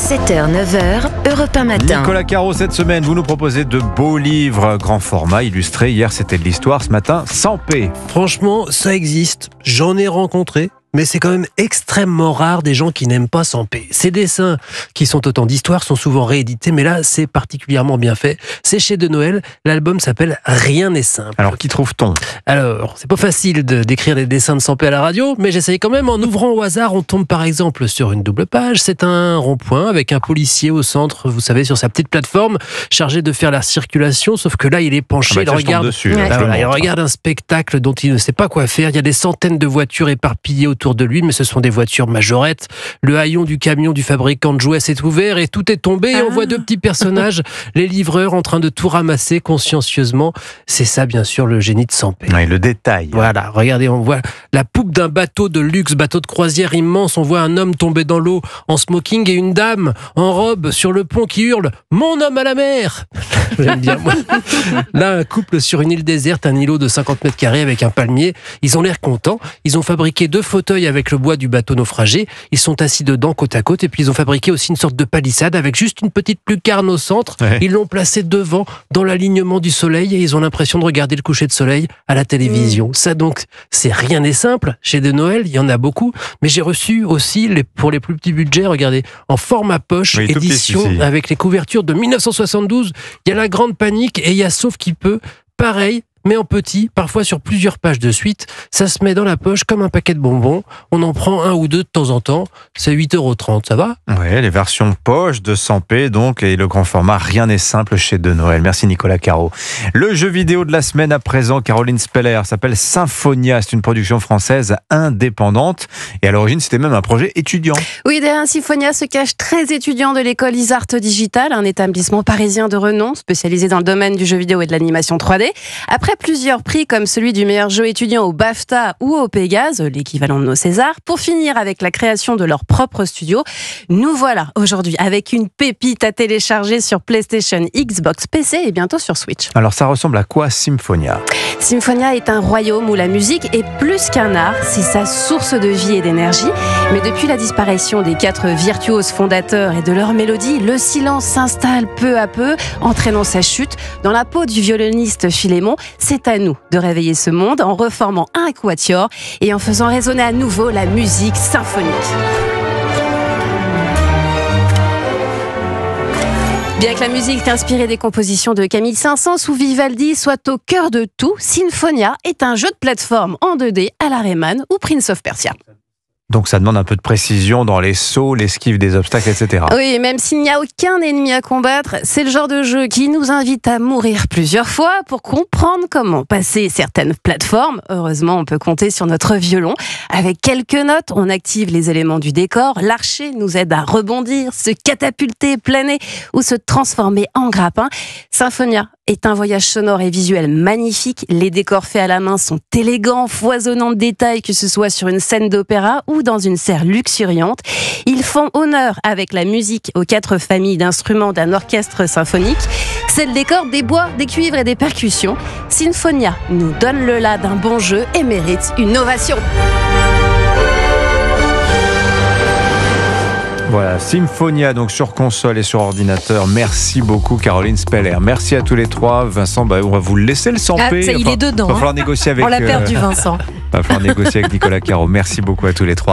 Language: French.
7h, 9h, Europe 1 matin. Nicolas Caro, cette semaine, vous nous proposez de beaux livres, grand format, illustrés. Hier, c'était de l'histoire. Ce matin, Sans paix. Franchement, ça existe. J'en ai rencontré. Mais c'est quand même extrêmement rare des gens qui n'aiment pas Sans paix. Ces dessins, qui sont autant d'histoires, sont souvent réédités, mais là, c'est particulièrement bien fait. C'est chez De Noël. L'album s'appelle Rien n'est simple. Alors, qui trouve-t-on ? Alors, c'est pas facile d'écrire des dessins de Sans paix à la radio, mais j'essaye quand même. En ouvrant au hasard, on tombe par exemple sur une double page. C'est un rond-point avec un policier au centre, vous savez, sur sa petite plateforme, chargé de faire la circulation, sauf que là, il est penché, il regarde, il regarde un spectacle dont il ne sait pas quoi faire. Il y a des centaines de voitures éparpillées autour de lui, mais ce sont des voitures majorettes. Le haillon du camion du fabricant de jouets s'est ouvert et tout est tombé. Et on voit deux petits personnages, les livreurs, en train de tout ramasser consciencieusement. C'est ça, bien sûr, le génie de Sans paix. Oui, le détail. Voilà, regardez, on voit la poupe d'un bateau de luxe, bateau de croisière immense. On voit un homme tomber dans l'eau en smoking et une dame en robe sur le pont qui hurle « Mon homme à la mer !» J'aime bien, moi. Là, un couple sur une île déserte, un îlot de 50 mètres carrés avec un palmier. Ils ont l'air contents. Ils ont fabriqué 2 fauteuils avec le bois du bateau naufragé. Ils sont assis dedans côte à côte et puis ils ont fabriqué aussi une sorte de palissade avec juste une petite lucarne au centre. Ouais. Ils l'ont placé devant dans l'alignement du soleil et ils ont l'impression de regarder le coucher de soleil à la télévision. Ça donc, c'est Rien n'est simple. Chez De Noël, il y en a beaucoup. Mais j'ai reçu aussi, pour les plus petits budgets, regardez, en format poche, oui, édition avec les couvertures de 1972. Il y a La Grande Panique et il y a Sauf qui peut. Pareil, mais en petit, parfois sur plusieurs pages de suite. Ça se met dans la poche comme un paquet de bonbons. On en prend un ou deux de temps en temps. C'est 8,30 €, ça va ? Oui, les versions poche de Sans paix, donc, et le grand format Rien n'est simple chez De Noël. Merci Nicolas Caro. Le jeu vidéo de la semaine à présent, Caroline Speller, s'appelle Symphonia. C'est une production française indépendante. Et à l'origine, c'était même un projet étudiant. Oui, derrière Symphonia se cachent 13 étudiants de l'école Isart Digital, un établissement parisien de renom, spécialisé dans le domaine du jeu vidéo et de l'animation 3D. Après plusieurs prix comme celui du meilleur jeu étudiant au BAFTA ou au Pégase, l'équivalent de nos Césars, pour finir avec la création de leur propre studio. Nous voilà aujourd'hui avec une pépite à télécharger sur PlayStation, Xbox, PC et bientôt sur Switch. Alors ça ressemble à quoi Symphonia ? Symphonia est un royaume où la musique est plus qu'un art, c'est sa source de vie et d'énergie. Mais depuis la disparition des 4 virtuoses fondateurs et de leur mélodie, le silence s'installe peu à peu, entraînant sa chute. Dans la peau du violoniste Philémon, c'est à nous de réveiller ce monde en reformant un quatuor et en faisant résonner à nouveau la musique symphonique. Bien que la musique inspirée des compositions de Camille Saint-Saëns ou Vivaldi soit au cœur de tout, Symphonia est un jeu de plateforme en 2D à la Rayman ou Prince of Persia. Donc ça demande un peu de précision dans les sauts, l'esquive des obstacles, etc. Oui, même s'il n'y a aucun ennemi à combattre, c'est le genre de jeu qui nous invite à mourir plusieurs fois pour comprendre comment passer certaines plateformes. Heureusement, on peut compter sur notre violon. Avec quelques notes, on active les éléments du décor. L'archer nous aide à rebondir, se catapulter, planer ou se transformer en grappin. Symphonia est un voyage sonore et visuel magnifique. Les décors faits à la main sont élégants, foisonnants de détails, que ce soit sur une scène d'opéra ou dans une serre luxuriante. Ils font honneur avec la musique aux 4 familles d'instruments d'un orchestre symphonique. C'est le décor des bois, des cuivres et des percussions. Symphonia nous donne le là d'un bon jeu et mérite une ovation. Voilà, Symphonia, donc sur console et sur ordinateur. Merci beaucoup Caroline Speller. Merci à tous les 3. Vincent, on va vous le laisser le Sans paix. Il est dedans. Il va falloir négocier avec... On l'a perdu Vincent. Il va falloir négocier avec Nicolas Caro. Merci beaucoup à tous les 3.